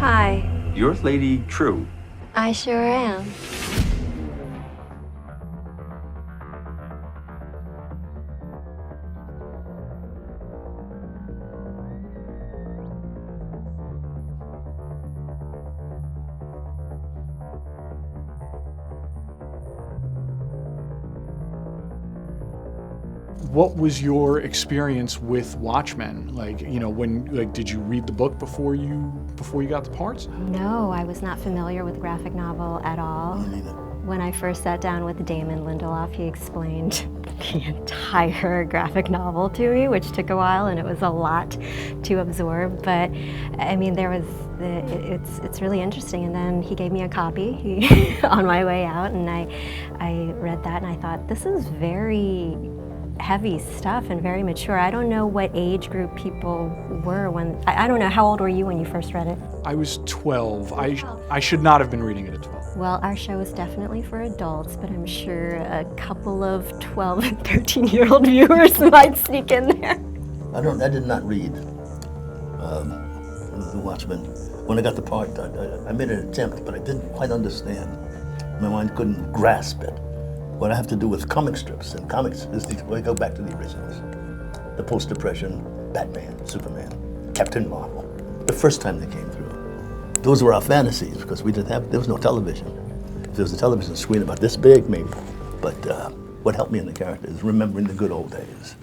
Hi. You're Lady Trieu. I sure am. What was your experience with Watchmen? Like, did you read the book before you got the parts? No, I was not familiar with the graphic novel at all. Me neither. When I first sat down with Damon Lindelof, he explained the entire graphic novel to me, which took a while and it was a lot to absorb. But I mean, it's really interesting. And then he gave me a copy on my way out, and I read that and I thought, this is very heavy stuff and very mature. I don't know what age group people were when, I don't know, how old were you when you first read it? I was 12. I should not have been reading it at 12. Well, our show is definitely for adults, but I'm sure a couple of 12 and 13-year-old viewers might sneak in there. I did not read The Watchmen. When I got the part, I made an attempt, but I didn't quite understand. My mind couldn't grasp it. What I have to do with comic strips and comics is we go back to the originals. The post-Depression, Batman, Superman, Captain Marvel, the first time they came through. Those were our fantasies because there was no television. If there was a television screen about this big, maybe. But what helped me in the character is remembering the good old days,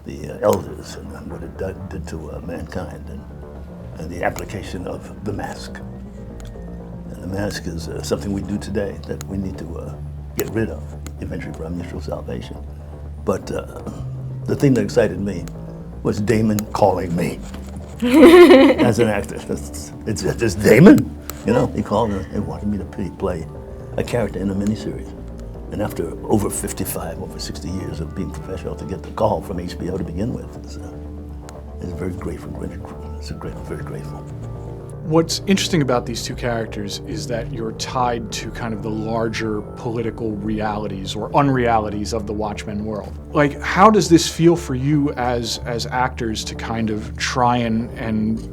the elders and what it did to mankind and the application of the mask. And the mask is something we do today that we need to get rid of, eventually for our mutual salvation. But the thing that excited me was Damon calling me as an actor. It's Damon, he called and wanted me to play a character in a miniseries. And after over 60 years of being professional, to get the call from HBO to begin with, it's very grateful. Very grateful. What's interesting about these two characters is that you're tied to kind of the larger political realities or unrealities of the Watchmen world. Like, how does this feel for you as actors to kind of try and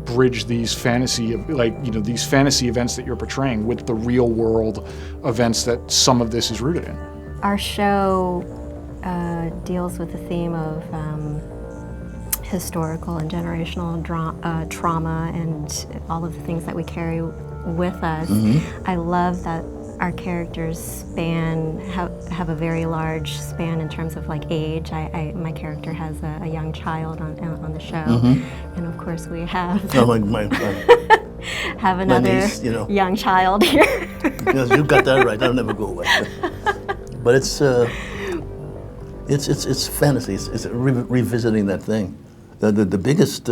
bridge these fantasy events that you're portraying with the real world events that some of this is rooted in? Our show deals with the theme of historical and generational trauma and all of the things that we carry with us. Mm-hmm. I love that our characters have a very large span in terms of like age. My character has a young child on the show, mm-hmm. and of course we have have another niece, young child here. Yes, you got that right. That'll never go away. But it's fantasy. It's revisiting that thing. The biggest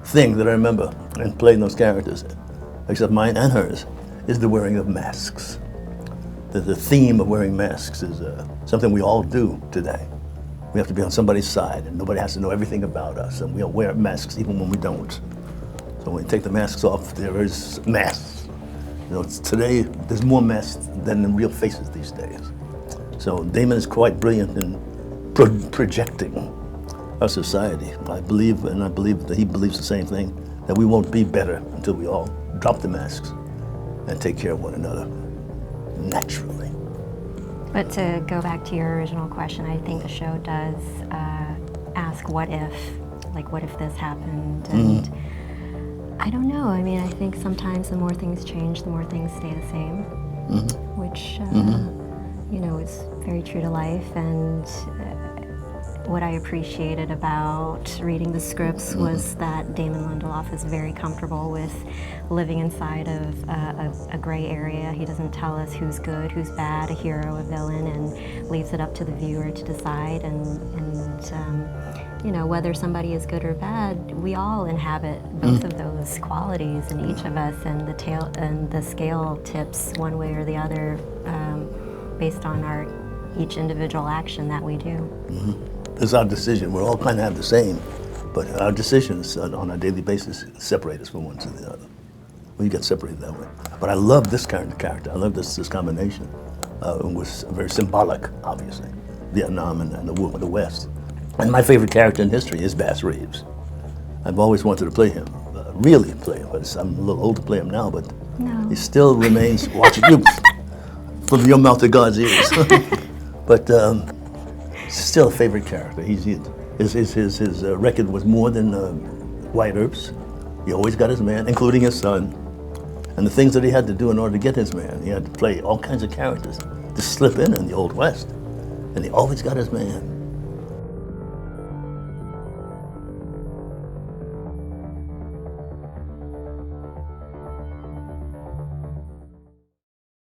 thing that I remember in playing those characters, except mine and hers, is the wearing of masks. The theme of wearing masks is something we all do today. We have to be on somebody's side, and nobody has to know everything about us, and we all wear masks even when we don't. So when you take the masks off, there is masks. Today, there's more masks than in real faces these days. So Damon is quite brilliant in projecting our society. I believe that he believes the same thing, that we won't be better until we all drop the masks and take care of one another naturally. But to go back to your original question, I think the show does ask what if this happened, and I don't know. I mean, I think sometimes the more things change, the more things stay the same, which is very true to life. And what I appreciated about reading the scripts was that Damon Lindelof is very comfortable with living inside of a gray area. He doesn't tell us who's good, who's bad, a hero, a villain, and leaves it up to the viewer to decide. And whether somebody is good or bad, we all inhabit both of those qualities in each of us, and the scale tips one way or the other based on each individual action that we do. It's our decision. We're all kind of the same, but our decisions on a daily basis separate us from one to the other. We get separated that way. But I love this character. I love this combination. It was very symbolic, obviously, Vietnam and the war with the West. And my favorite character in history is Bass Reeves. I've always wanted to play him. really play. But I'm a little old to play him now, but No. he still remains watching you from your mouth to God's ears. But still a favorite character. His record was more than White Earp's. He always got his man, including his son. And the things that he had to do in order to get his man, he had to play all kinds of characters to slip in the Old West. And he always got his man.